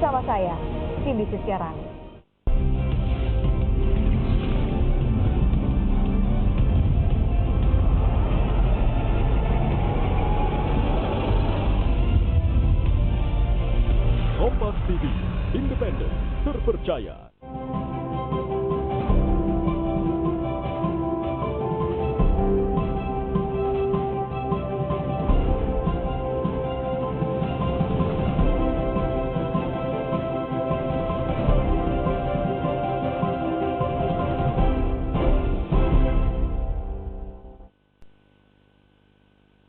Bersama saya, Cindy Sisyarani. Kompas TV, independen, terpercaya.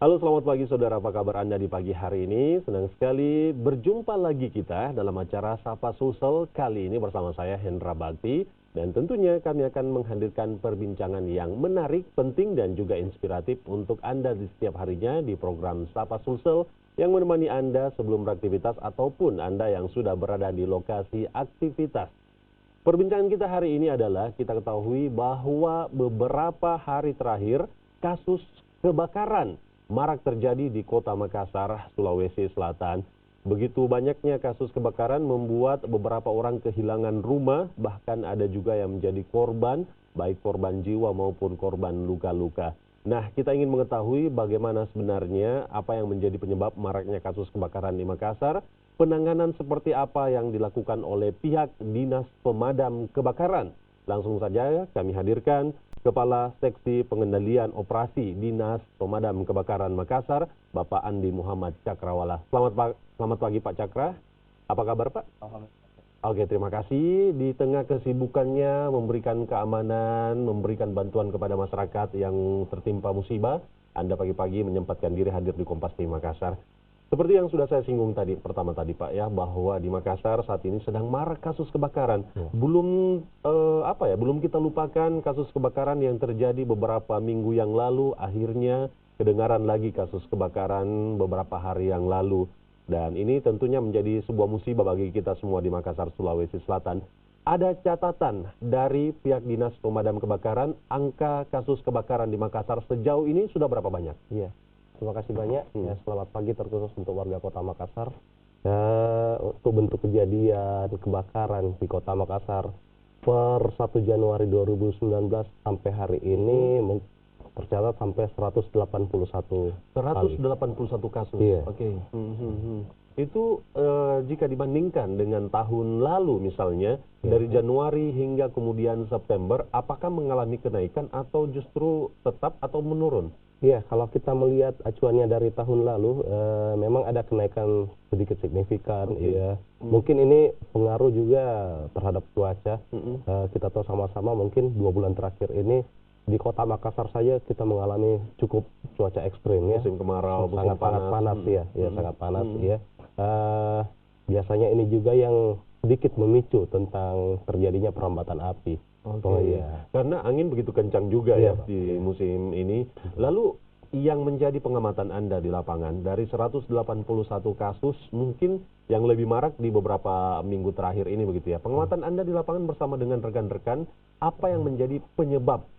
Halo, selamat pagi saudara, apa kabar Anda di pagi hari ini? Senang sekali berjumpa lagi kita dalam acara Sapa Sulsel kali ini bersama saya Hendra Bakti. Dan tentunya kami akan menghadirkan perbincangan yang menarik, penting dan juga inspiratif untuk Anda di setiap harinya di program Sapa Sulsel yang menemani Anda sebelum beraktivitas ataupun Anda yang sudah berada di lokasi aktivitas. Perbincangan kita hari ini adalah kita ketahui bahwa beberapa hari terakhir kasus kebakaran marak terjadi di Kota Makassar, Sulawesi Selatan. Begitu banyaknya kasus kebakaran membuat beberapa orang kehilangan rumah, bahkan ada juga yang menjadi korban, baik korban jiwa maupun korban luka-luka. Nah, kita ingin mengetahui bagaimana sebenarnya apa yang menjadi penyebab maraknya kasus kebakaran di Makassar, penanganan seperti apa yang dilakukan oleh pihak Dinas Pemadam Kebakaran. Langsung saja kami hadirkan Kepala Seksi Pengendalian Operasi Dinas Pemadam Kebakaran Makassar, Bapak Andi Muhammad Cakrawala. Selamat pagi Pak Cakra. Apa kabar Pak? Oke, terima kasih. Di tengah kesibukannya memberikan keamanan, memberikan bantuan kepada masyarakat yang tertimpa musibah, Anda pagi-pagi menyempatkan diri hadir di Kompas TV Makassar. Seperti yang sudah saya singgung pertama tadi Pak ya, bahwa di Makassar saat ini sedang marak kasus kebakaran. Belum belum kita lupakan kasus kebakaran yang terjadi beberapa minggu yang lalu, akhirnya kedengaran lagi kasus kebakaran beberapa hari yang lalu. Dan ini tentunya menjadi sebuah musibah bagi kita semua di Makassar, Sulawesi Selatan. Ada catatan dari pihak Dinas Pemadam Kebakaran, angka kasus kebakaran di Makassar sejauh ini sudah berapa banyak? Iya. Terima kasih banyak. Ya, selamat pagi terkhusus untuk warga Kota Makassar. Untuk bentuk kejadian kebakaran di Kota Makassar per 1 Januari 2019 sampai hari ini tercatat sampai 181 kasus. Iya. Oke. Itu jika dibandingkan dengan tahun lalu misalnya, dari Januari hingga kemudian September, apakah mengalami kenaikan atau justru tetap atau menurun? Iya, kalau kita melihat acuannya dari tahun lalu, memang ada kenaikan sedikit signifikan. Ya. Mungkin ini pengaruh juga terhadap cuaca. Kita tahu sama-sama mungkin 2 bulan terakhir ini di Kota Makassar saja kita mengalami cukup cuaca ekstrim ya. Musim kemarau, sangat panas ya, sangat panas ya. Biasanya ini juga yang sedikit memicu tentang terjadinya perambatan api. Karena angin begitu kencang juga ya di musim ini. Lalu yang menjadi pengamatan Anda di lapangan, dari 181 kasus mungkin yang lebih marak di beberapa minggu terakhir ini begitu ya. Pengamatan Anda di lapangan bersama dengan rekan-rekan, apa yang menjadi penyebab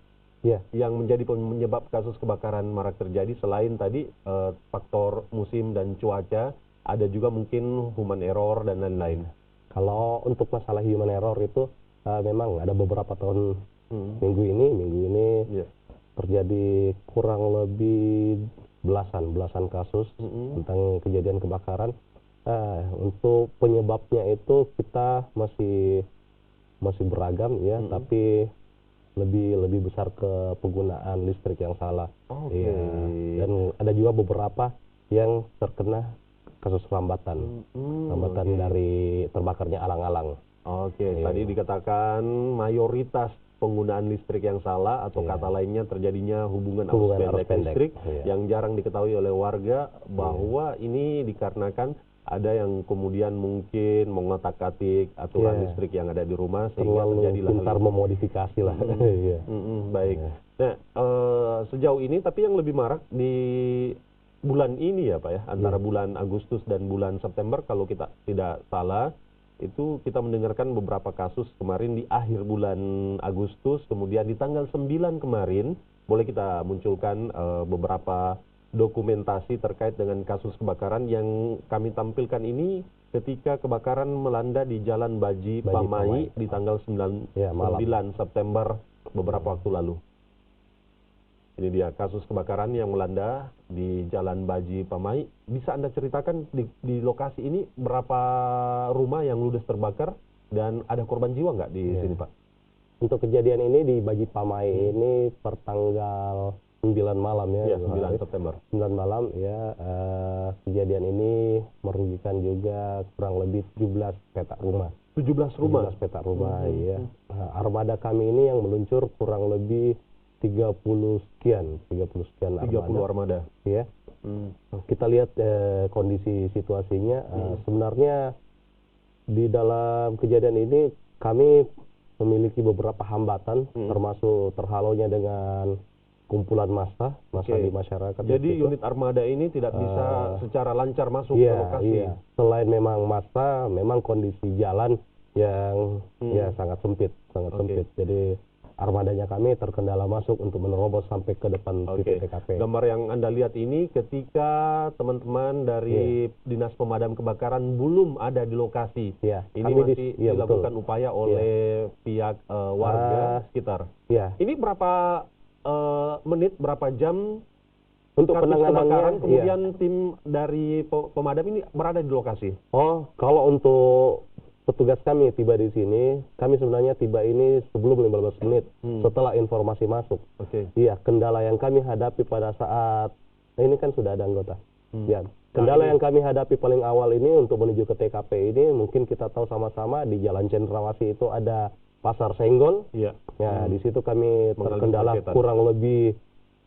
yang menjadi penyebab kasus kebakaran marak terjadi selain tadi faktor musim dan cuaca, ada juga mungkin human error dan lain-lain. Kalau untuk masalah human error itu memang ada beberapa tahun minggu ini terjadi kurang lebih belasan kasus tentang kejadian kebakaran. Untuk penyebabnya itu kita masih beragam ya, tapi lebih besar ke penggunaan listrik yang salah. Dan ada juga beberapa yang terkena kasus rambatan dari terbakarnya alang-alang. Tadi dikatakan mayoritas penggunaan listrik yang salah atau kata lainnya terjadinya hubungan arus pendek listrik yang jarang diketahui oleh warga, bahwa ini dikarenakan ada yang kemudian mungkin mengotak-atik aturan listrik yang ada di rumah sehingga terjadi pintar memodifikasi lah. Baik. Nah, sejauh ini tapi yang lebih marak di bulan ini ya Pak ya, antara bulan Agustus dan bulan September kalau kita tidak salah, itu kita mendengarkan beberapa kasus kemarin di akhir bulan Agustus, kemudian di tanggal 9 kemarin boleh kita munculkan beberapa dokumentasi terkait dengan kasus kebakaran yang kami tampilkan ini ketika kebakaran melanda di Jalan Baji Pamai di tanggal 9 September beberapa waktu lalu. Ini dia kasus kebakaran yang melanda di Jalan Baji Pamai. Bisa Anda ceritakan di lokasi ini berapa rumah yang ludes terbakar dan ada korban jiwa nggak di sini, Pak? Untuk kejadian ini di Baji Pamai ini pertanggal 9 malam ya. 9 September. 9 malam ya. Kejadian ini merugikan juga kurang lebih 17 petak rumah. 17 rumah? 17 petak rumah ya. Armada kami ini yang meluncur kurang lebih 30 sekian armada. Ya. Kita lihat kondisi situasinya. Sebenarnya di dalam kejadian ini kami memiliki beberapa hambatan, termasuk terhalaunya dengan kumpulan massa di masyarakat. Jadi unit armada ini tidak bisa secara lancar masuk ke lokasi. Iya. Selain memang massa, memang kondisi jalan yang sangat sempit. Jadi armadanya kami terkendala masuk untuk menerobos sampai ke depan titik TKP. Gambar yang Anda lihat ini ketika teman-teman dari Dinas Pemadam Kebakaran belum ada di lokasi. Ini masih dilakukan upaya oleh pihak warga sekitar. Ini berapa menit, berapa jam untuk kebakaran, penanganannya? Kemudian tim dari pemadam ini berada di lokasi. Oh, kalau untuk petugas kami tiba di sini, kami sebenarnya tiba ini sebelum 15 menit setelah informasi masuk. Iya, kendala yang kami hadapi pada saat ini kan sudah ada anggota. Ya, kendala yang kami hadapi paling awal ini untuk menuju ke TKP ini mungkin kita tahu sama-sama di Jalan Cendrawasih itu ada Pasar Senggol. Ya, di situ kami terkendala kurang lebih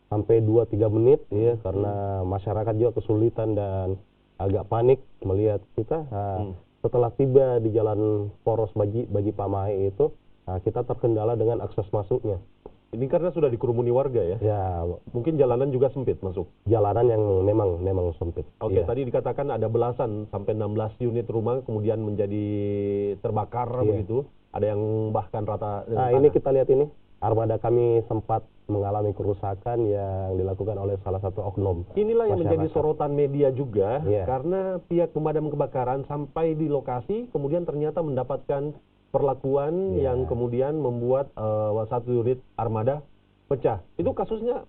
sampai 2-3 menit ya, karena masyarakat juga kesulitan dan agak panik melihat kita. Setelah tiba di Jalan Poros Baji Pamai itu, kita terkendala dengan akses masuknya. Ini karena sudah dikerumuni warga ya? Ya. Mungkin jalanan juga sempit masuk? Jalanan yang memang sempit. Tadi dikatakan ada belasan sampai 16 unit rumah kemudian menjadi terbakar begitu. Ada yang bahkan rata. Ini kita lihat ini, armada kami sempat mengalami kerusakan yang dilakukan oleh salah satu oknum. Inilah yang menjadi sorotan media juga, karena pihak pemadam kebakaran sampai di lokasi, kemudian ternyata mendapatkan perlakuan yang kemudian membuat satu unit armada pecah. Itu kasusnya,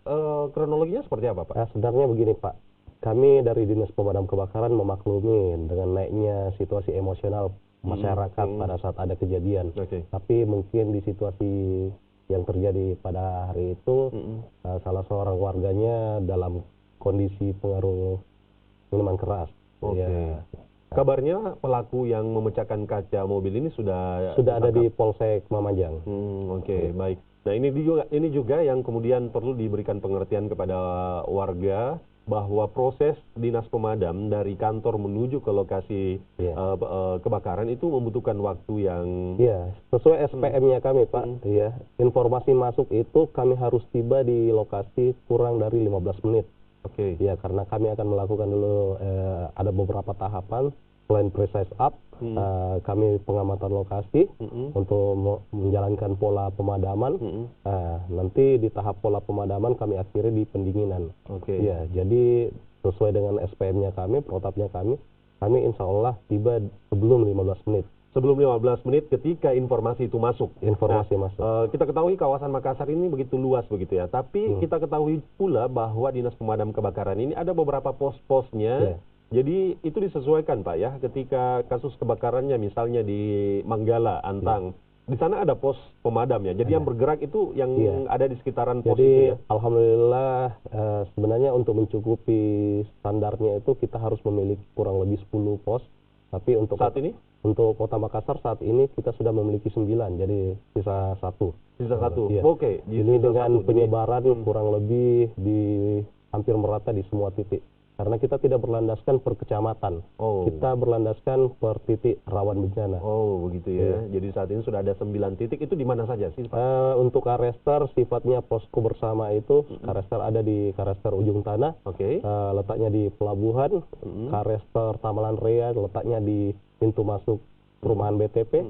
kronologinya seperti apa, Pak? Sebenarnya begini, Pak. Kami dari Dinas Pemadam Kebakaran memaklumi dengan naiknya situasi emosional masyarakat pada saat ada kejadian. Tapi mungkin di situasi yang terjadi pada hari itu, salah seorang warganya dalam kondisi pengaruh minuman keras. Kabarnya pelaku yang memecahkan kaca mobil ini sudah ada di Polsek Mamajang. Baik. Nah, ini juga yang kemudian perlu diberikan pengertian kepada warga bahwa proses dinas pemadam dari kantor menuju ke lokasi kebakaran itu membutuhkan waktu yang sesuai SPM-nya kami, Pak. Informasi masuk itu kami harus tiba di lokasi kurang dari 15 menit. Karena kami akan melakukan dulu ada beberapa tahapan. Selain precise up, kami pengamatan lokasi untuk menjalankan pola pemadaman. Nanti di tahap pola pemadaman kami akhiri di pendinginan. Jadi sesuai dengan SPM-nya kami, protapnya kami insya Allah tiba sebelum 15 menit. Sebelum 15 menit ketika informasi itu masuk. Kita ketahui kawasan Makassar ini begitu luas begitu ya. Tapi kita ketahui pula bahwa Dinas Pemadam Kebakaran ini ada beberapa pos-posnya. Jadi itu disesuaikan, Pak ya, ketika kasus kebakarannya misalnya di Manggala, Antang. Di sana ada pos pemadam ya. Jadi yang bergerak itu yang ada di sekitaran pos itu ya. Alhamdulillah sebenarnya untuk mencukupi standarnya itu kita harus memiliki kurang lebih 10 pos. Tapi untuk saat ini? Untuk Kota Makassar saat ini kita sudah memiliki 9, jadi sisa 1. Sisa 1. Ini dengan penyebaran kurang lebih di hampir merata di semua titik. Karena kita tidak berlandaskan per kecamatan, kita berlandaskan per titik rawan bencana. Begitu ya. Jadi saat ini sudah ada 9 titik, itu di mana saja sih, Pak? Untuk Karester sifatnya posko bersama itu, Karester ada di Karester Ujung Tanah, letaknya di Pelabuhan, Karester Tamalan Rea letaknya di pintu masuk perumahan BTP,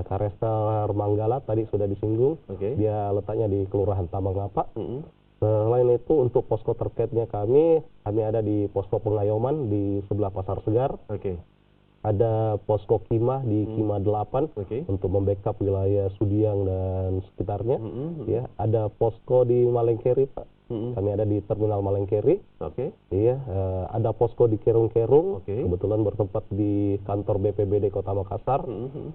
Karester Manggala tadi sudah disinggung, dia letaknya di Kelurahan Tambang Apa. Selain itu untuk posko terkaitnya kami ada di posko Pengayoman di sebelah Pasar Segar. Oke. Ada posko Kimah di Kimah 8 Oke. untuk membackup wilayah Sudiang dan sekitarnya. Ya, ada posko di Malengkeri, Pak. Kami ada di Terminal Malengkeri. Oke. Iya, ada posko di Kerung-Kerung. Oke. Kebetulan bertempat di kantor BPBD Kota Makassar.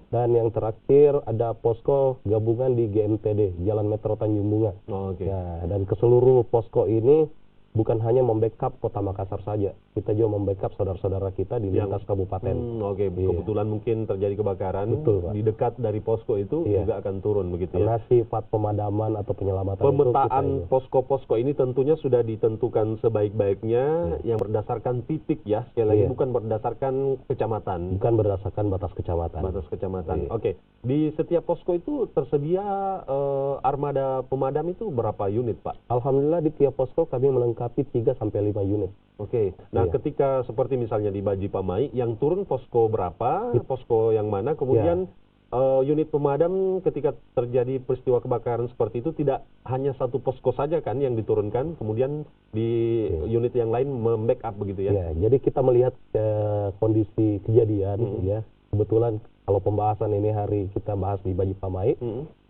Dan yang terakhir ada posko gabungan di GMTD, Jalan Metro Tanjung Bunga. Oke. Nah, dan ke seluruh posko ini bukan hanya membackup Kota Makassar saja, kita juga membackup saudara-saudara kita di lintas kabupaten. Oke, kebetulan mungkin terjadi kebakaran. Betul, Pak. Di dekat dari posko itu juga akan turun begitu ya. Karena sifat pemadaman atau penyelamatan Pemetaan posko-posko ini tentunya sudah ditentukan sebaik-baiknya yang berdasarkan titik ya, sekali lagi bukan berdasarkan kecamatan. bukan berdasarkan batas kecamatan. Batas kecamatan. Oke. Di setiap posko itu tersedia armada pemadam itu berapa unit, Pak? Alhamdulillah di tiap posko kami melengkapi 3 sampai 5 unit. Oke. Nah, ketika seperti misalnya di Baji Pamai, yang turun posko berapa? Posko yang mana? Kemudian unit pemadam ketika terjadi peristiwa kebakaran seperti itu tidak hanya satu posko saja kan yang diturunkan, kemudian di unit yang lain membackup begitu ya? Ya, jadi kita melihat kondisi kejadian ya. Kebetulan kalau pembahasan ini hari kita bahas di Baji Pamai.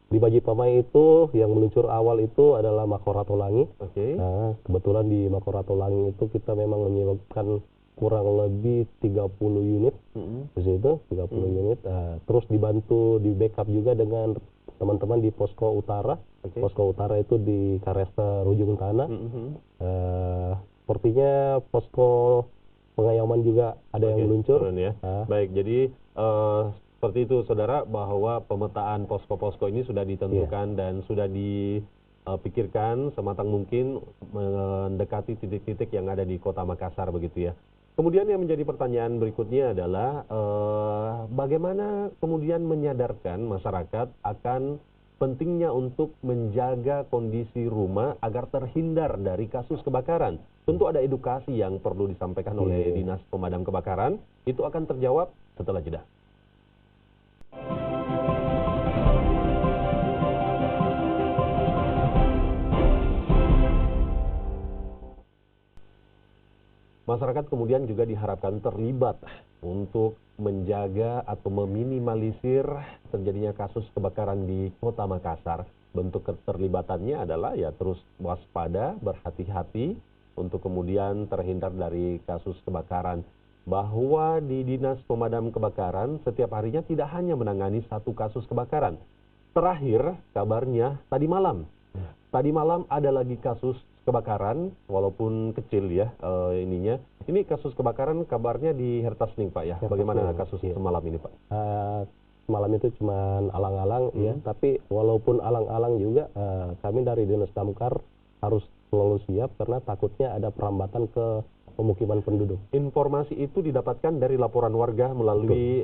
Di Baji Pamai itu yang meluncur awal itu adalah Makoratolangi. Oke. Nah, kebetulan di Makoratolangi itu kita memang menyiapkan kurang lebih 30 unit. Di situ 30 unit. Terus dibantu di backup juga dengan teman-teman di Posko Utara. Posko Utara itu di Karesta Rujung Tanah. Sepertinya Posko Pengayoman juga ada yang meluncur. Turun ya. Baik, jadi seperti itu saudara, bahwa pemetaan posko-posko ini sudah ditentukan dan sudah dipikirkan sematang mungkin mendekati titik-titik yang ada di Kota Makassar begitu ya. Kemudian yang menjadi pertanyaan berikutnya adalah bagaimana kemudian menyadarkan masyarakat akan pentingnya untuk menjaga kondisi rumah agar terhindar dari kasus kebakaran. Tentu ada edukasi yang perlu disampaikan oleh Dinas Pemadam Kebakaran. Itu akan terjawab setelah jeda. Masyarakat kemudian juga diharapkan terlibat untuk menjaga atau meminimalisir terjadinya kasus kebakaran di Kota Makassar. Bentuk keterlibatannya adalah ya terus waspada, berhati-hati untuk kemudian terhindar dari kasus kebakaran. Bahwa di Dinas Pemadam Kebakaran setiap harinya tidak hanya menangani satu kasus kebakaran. Terakhir kabarnya tadi malam ada lagi kasus kebakaran, walaupun kecil ya ininya. Ini kasus kebakaran kabarnya di Hertasning, Pak ya. Bagaimana kasus semalam ini, Pak? Malam itu cuma alang-alang ya, tapi walaupun alang-alang juga kami dari Dinas Damkar harus selalu siap karena takutnya ada perambatan ke pemukiman penduduk. Informasi itu didapatkan dari laporan warga melalui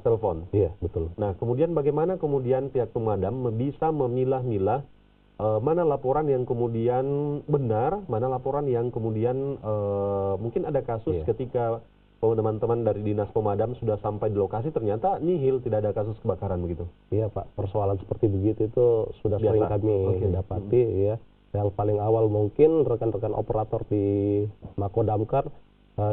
telepon. Iya, betul. Nah, kemudian bagaimana kemudian pihak pemadam bisa memilah-milah mana laporan yang kemudian benar, mana laporan yang kemudian mungkin ada kasus ketika teman-teman dari Dinas Pemadam sudah sampai di lokasi ternyata nihil, tidak ada kasus kebakaran begitu. Iya, Pak, persoalan seperti begitu itu sudah sering kami dapati ya. Yang paling awal mungkin rekan-rekan operator di Mako Damkar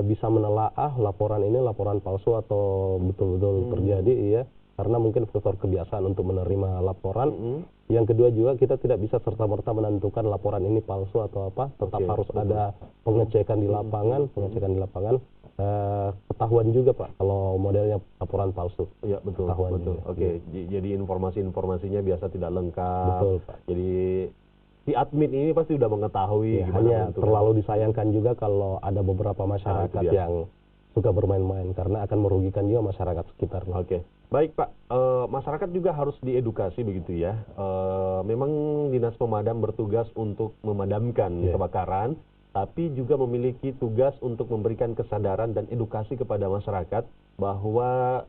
bisa menelaah laporan ini laporan palsu atau betul-betul terjadi ya. Karena mungkin faktor kebiasaan untuk menerima laporan. Yang kedua juga kita tidak bisa serta-merta menentukan laporan ini palsu atau apa. Tetap harus ada pengecekan di lapangan, ketahuan juga Pak kalau modelnya laporan palsu. Iya, betul. Oke. Jadi informasi-informasinya biasa tidak lengkap. Betul, Pak. Jadi si admin ini pasti sudah mengetahui. Hanya terlalu disayangkan juga kalau ada beberapa masyarakat yang suka bermain-main karena akan merugikan juga masyarakat sekitar. Oke. Baik Pak, masyarakat juga harus diedukasi begitu ya. Memang Dinas Pemadam bertugas untuk memadamkan kebakaran, tapi juga memiliki tugas untuk memberikan kesadaran dan edukasi kepada masyarakat bahwa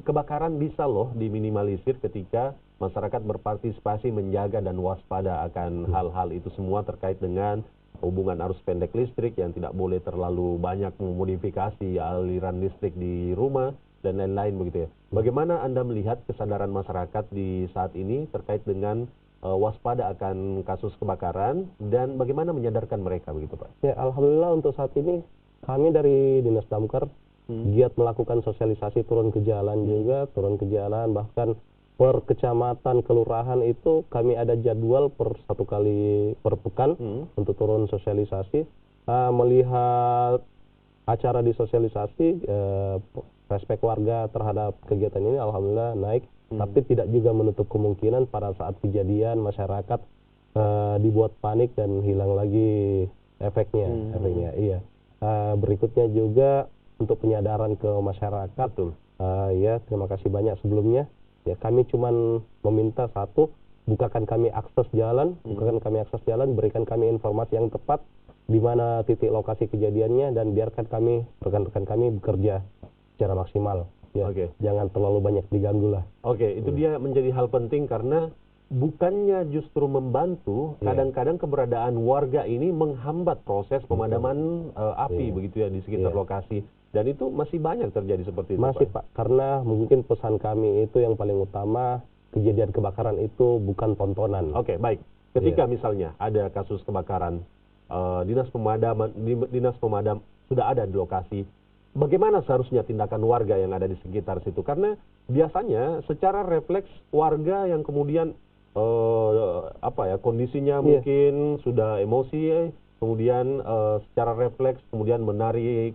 kebakaran bisa loh diminimalisir ketika masyarakat berpartisipasi menjaga dan waspada akan hal-hal itu semua terkait dengan hubungan arus pendek listrik yang tidak boleh terlalu banyak memodifikasi aliran listrik di rumah dan lain-lain begitu ya. Bagaimana Anda melihat kesadaran masyarakat di saat ini terkait dengan waspada akan kasus kebakaran dan bagaimana menyadarkan mereka begitu Pak? Ya, alhamdulillah untuk saat ini kami dari Dinas Damkar giat melakukan sosialisasi, turun ke jalan juga, turun ke jalan, bahkan per kecamatan, kelurahan itu kami ada jadwal per 1 kali per pekan untuk turun sosialisasi, melihat acara di sosialisasi, respek warga terhadap kegiatan ini alhamdulillah naik, tapi tidak juga menutup kemungkinan pada saat kejadian masyarakat dibuat panik dan hilang lagi efeknya. Iya. Berikutnya juga untuk penyadaran ke masyarakat. Ya, terima kasih banyak sebelumnya. Ya, kami cuman meminta satu, bukakan kami akses jalan, berikan kami informasi yang tepat di mana titik lokasi kejadiannya, dan biarkan kami, rekan-rekan kami bekerja secara maksimal. Ya, jangan terlalu banyak diganggu lah. Itu dia menjadi hal penting karena bukannya justru membantu, kadang-kadang keberadaan warga ini menghambat proses pemadaman api begitu ya di sekitar lokasi. Dan itu masih banyak terjadi seperti itu, masih Pak, karena mungkin pesan kami itu yang paling utama, kejadian kebakaran itu bukan tontonan. Baik. Ketika misalnya ada kasus kebakaran, dinas pemadam sudah ada di lokasi, bagaimana seharusnya tindakan warga yang ada di sekitar situ? Karena biasanya secara refleks warga yang kemudian kondisinya mungkin sudah emosi, kemudian secara refleks kemudian menarik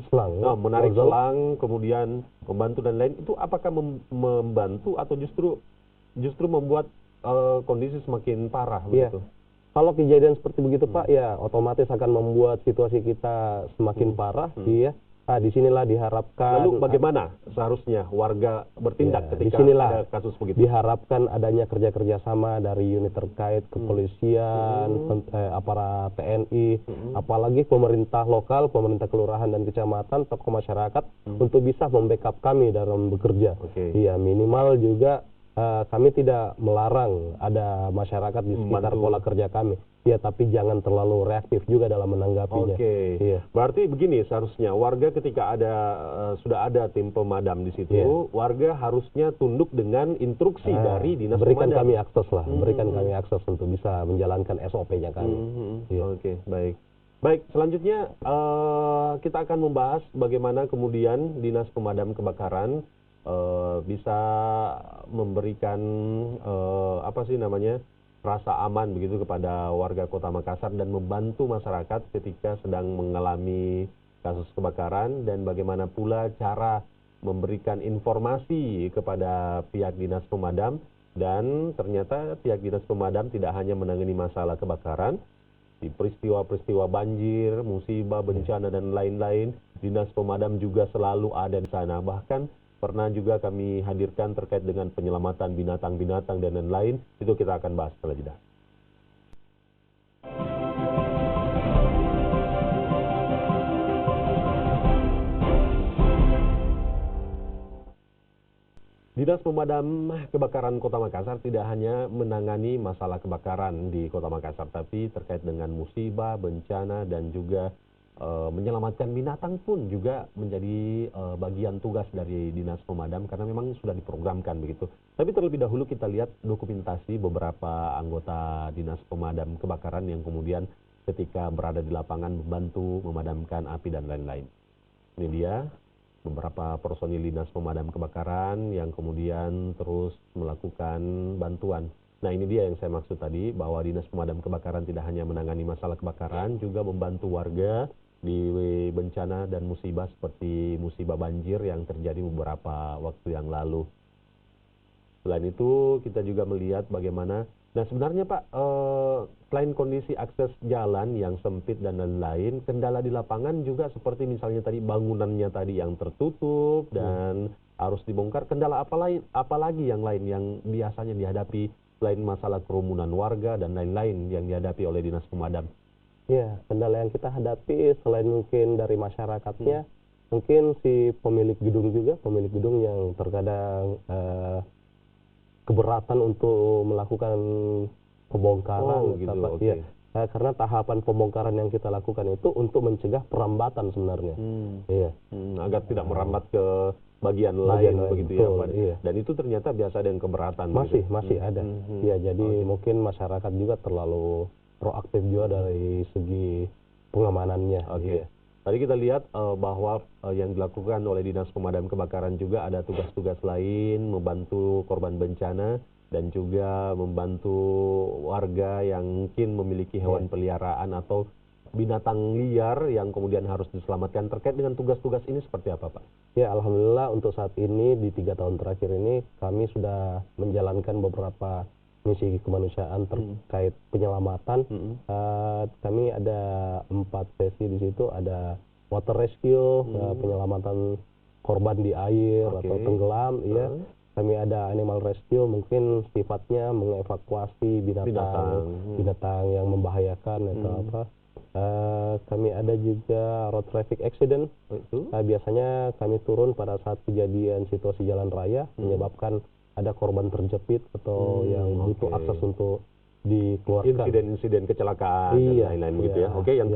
selang, menarik selang, kemudian membantu dan lain, itu apakah membantu atau justru membuat kondisi semakin parah begitu? Kalau kejadian seperti begitu Pak, ya otomatis akan membuat situasi kita semakin parah. Iya. Disinilah diharapkan. Lalu bagaimana seharusnya warga bertindak ketika ada kasus begitu? Diharapkan adanya kerja sama dari unit terkait, kepolisian, aparat TNI, apalagi pemerintah lokal, pemerintah kelurahan dan kecamatan, tokoh masyarakat untuk bisa membackup kami dalam bekerja. Iya, minimal juga kami tidak melarang ada masyarakat di sekitar pola kerja kami. Ya, tapi jangan terlalu reaktif juga dalam menanggapinya. Iya. Berarti begini seharusnya warga ketika sudah ada tim pemadam di situ, warga harusnya tunduk dengan instruksi dari dinas berikan pemadam. Kami akses lah, berikan kami akses untuk bisa menjalankan SOP-nya kami. Baik. Selanjutnya kita akan membahas bagaimana kemudian dinas pemadam kebakaran bisa memberikan rasa aman begitu kepada warga Kota Makassar dan membantu masyarakat ketika sedang mengalami kasus kebakaran, dan bagaimana pula cara memberikan informasi kepada pihak dinas pemadam. Dan ternyata pihak dinas pemadam tidak hanya menangani masalah kebakaran, di peristiwa-peristiwa banjir, musibah, bencana dan lain-lain, dinas pemadam juga selalu ada di sana. Bahkan pernah juga kami hadirkan terkait dengan penyelamatan binatang-binatang dan lain-lain. Itu kita akan bahas setelah jeda. Dinas Pemadam Kebakaran Kota Makassar tidak hanya menangani masalah kebakaran di Kota Makassar, tapi terkait dengan musibah, bencana, dan juga menyelamatkan binatang pun juga menjadi bagian tugas dari Dinas Pemadam, karena memang sudah diprogramkan begitu. Tapi terlebih dahulu kita lihat dokumentasi beberapa anggota Dinas Pemadam Kebakaran yang kemudian ketika berada di lapangan membantu memadamkan api dan lain-lain. Ini dia beberapa personil Dinas Pemadam Kebakaran yang kemudian terus melakukan bantuan. Nah, ini dia yang saya maksud tadi, bahwa Dinas Pemadam Kebakaran tidak hanya menangani masalah kebakaran, juga membantu warga di bencana dan musibah seperti musibah banjir yang terjadi beberapa waktu yang lalu. Selain itu, kita juga melihat bagaimana, nah sebenarnya Pak, selain kondisi akses jalan yang sempit dan lain-lain, kendala di lapangan juga seperti misalnya tadi bangunannya tadi yang tertutup dan harus dibongkar. Kendala apa lagi yang lain yang biasanya dihadapi selain masalah kerumunan warga dan lain-lain yang dihadapi oleh Dinas Pemadam? Ya, kendala yang kita hadapi selain mungkin dari masyarakatnya, mungkin si pemilik gedung yang terkadang keberatan untuk melakukan pembongkaran. Karena tahapan pembongkaran yang kita lakukan itu untuk mencegah perambatan sebenarnya. Agar tidak merambat ke bagian lain begitu ya, betul, Pak. iya. Dan itu ternyata biasa ada yang keberatan. Masih begitu. ada. Ya, jadi mungkin masyarakat juga terlalu proaktif juga dari segi pengamanannya. Oke. Iya. Tadi kita lihat bahwa yang dilakukan oleh Dinas Pemadam Kebakaran juga ada tugas-tugas lain, membantu korban bencana dan juga membantu warga yang mungkin memiliki hewan peliharaan atau binatang liar yang kemudian harus diselamatkan. Terkait dengan tugas-tugas ini seperti apa, Pak? Ya, alhamdulillah untuk saat ini di 3 tahun terakhir ini kami sudah menjalankan beberapa misi kemanusiaan terkait penyelamatan. Kami ada 4 sesi di situ, ada water rescue, penyelamatan korban di air atau tenggelam, ya. Kami ada animal rescue, mungkin sifatnya mengevakuasi binatang yang membahayakan atau apa. Kami ada juga road traffic accident. Biasanya kami turun pada saat kejadian situasi jalan raya menyebabkan ada korban terjepit atau yang butuh akses untuk dikeluarkan. Insiden-insiden kecelakaan dan lain-lain begitu ya. Oke, yang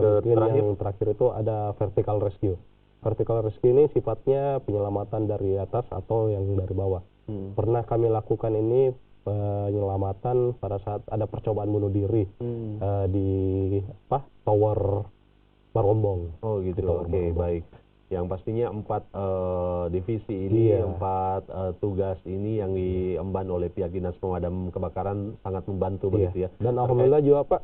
terakhir itu ada vertical rescue. Vertical rescue ini sifatnya penyelamatan dari atas atau yang dari bawah. Pernah kami lakukan ini penyelamatan pada saat ada percobaan bunuh diri di Tower Barombong. Oh gitu. Oke, baik. Yang pastinya 4 divisi ini, 4 tugas ini yang diemban oleh pihak Dinas Pemadam Kebakaran sangat membantu begitu ya. Dan alhamdulillah juga, Pak,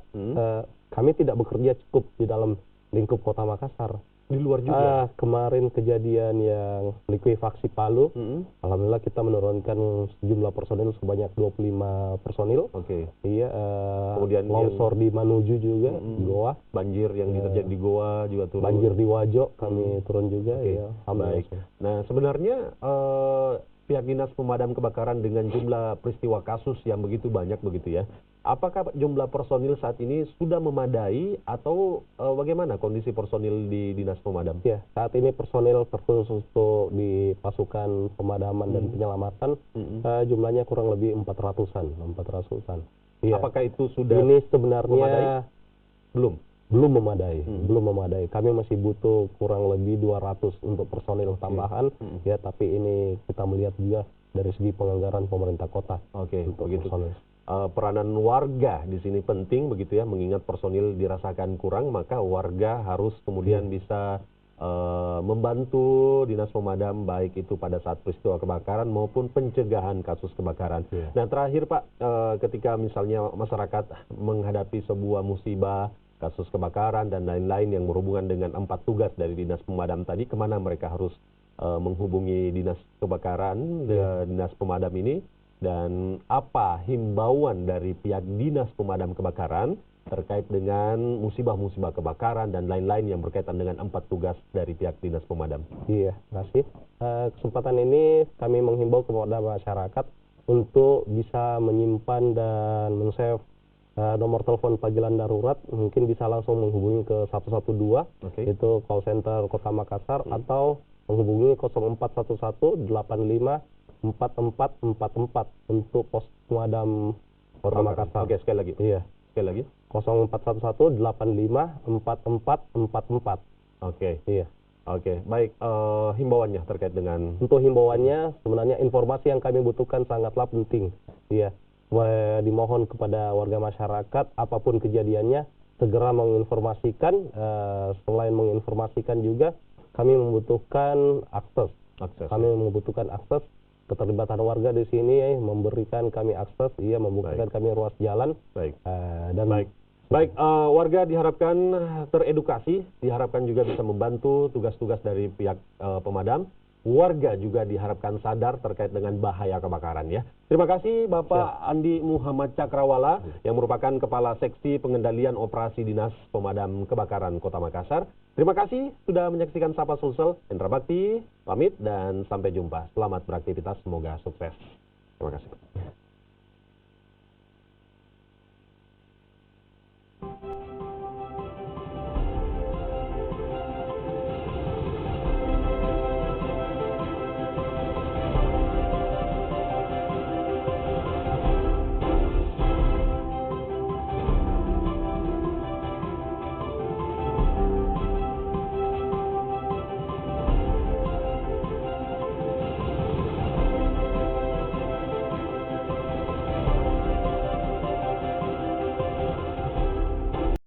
kami tidak bekerja cukup di dalam lingkup Kota Makassar. Di luar juga. Kemarin kejadian yang likuifaksi Palu, alhamdulillah kita menurunkan jumlah personil sebanyak 25 personil. Oke. Iya. Kemudian longsor di Manuju juga, Goa. Banjir yang terjadi di Goa juga turun. Banjir di Wajo kami turun juga. Ya. Baik. Nah, sebenarnya pihak Dinas Pemadam Kebakaran dengan jumlah peristiwa kasus yang begitu banyak begitu ya, apakah jumlah personil saat ini sudah memadai atau bagaimana kondisi personil di Dinas Pemadam? Ya, saat ini personil terkhusus untuk di pasukan pemadaman dan penyelamatan jumlahnya kurang lebih 400-an. Ya. Apakah itu sudah ini sebenarnya memadai? Belum memadai. Kami masih butuh kurang lebih 200 untuk personil tambahan. Ya, tapi ini kita melihat juga dari segi penganggaran pemerintah kota. Oke, begitu. Peranan warga di sini penting begitu ya, mengingat personil dirasakan kurang, maka warga harus kemudian bisa membantu Dinas Pemadam baik itu pada saat peristiwa kebakaran maupun pencegahan kasus kebakaran. Nah, terakhir Pak, ketika misalnya masyarakat menghadapi sebuah musibah, kasus kebakaran dan lain-lain yang berhubungan dengan 4 tugas dari Dinas Pemadam tadi, kemana mereka harus menghubungi Dinas Kebakaran, Dinas Pemadam ini, dan apa himbauan dari pihak Dinas Pemadam Kebakaran terkait dengan musibah-musibah kebakaran dan lain-lain yang berkaitan dengan 4 tugas dari pihak Dinas Pemadam? Iya, terima kasih. Kesempatan ini kami menghimbau kepada masyarakat untuk bisa menyimpan dan men-save nomor telepon panggilan darurat, mungkin bisa langsung menghubungi ke 112, itu call center Kota Makassar, atau menghubungi 0411 85 4444 untuk pos pemadam Kota Makassar. Oke, sekali lagi. Iya. Sekali lagi. 0411 85 4444. Oke. Iya. Oke, baik. Himbauannya terkait dengan... Untuk himbauannya, sebenarnya informasi yang kami butuhkan sangatlah penting. Iya. Dimohon kepada warga masyarakat, apapun kejadiannya, segera menginformasikan. Selain menginformasikan juga, kami membutuhkan akses. Kami membutuhkan akses. Keterlibatan warga di sini memberikan kami akses, membukakan kami ruas jalan. Baik, warga diharapkan teredukasi, diharapkan juga bisa membantu tugas-tugas dari pihak pemadam. Warga juga diharapkan sadar terkait dengan bahaya kebakaran ya. Terima kasih Bapak Andi Muhammad Cakrawala yang merupakan Kepala Seksi Pengendalian Operasi Dinas Pemadam Kebakaran Kota Makassar. Terima kasih sudah menyaksikan Sapa Sulsel. Hendra Bakti pamit dan sampai jumpa. Selamat beraktivitas, semoga sukses. Terima kasih.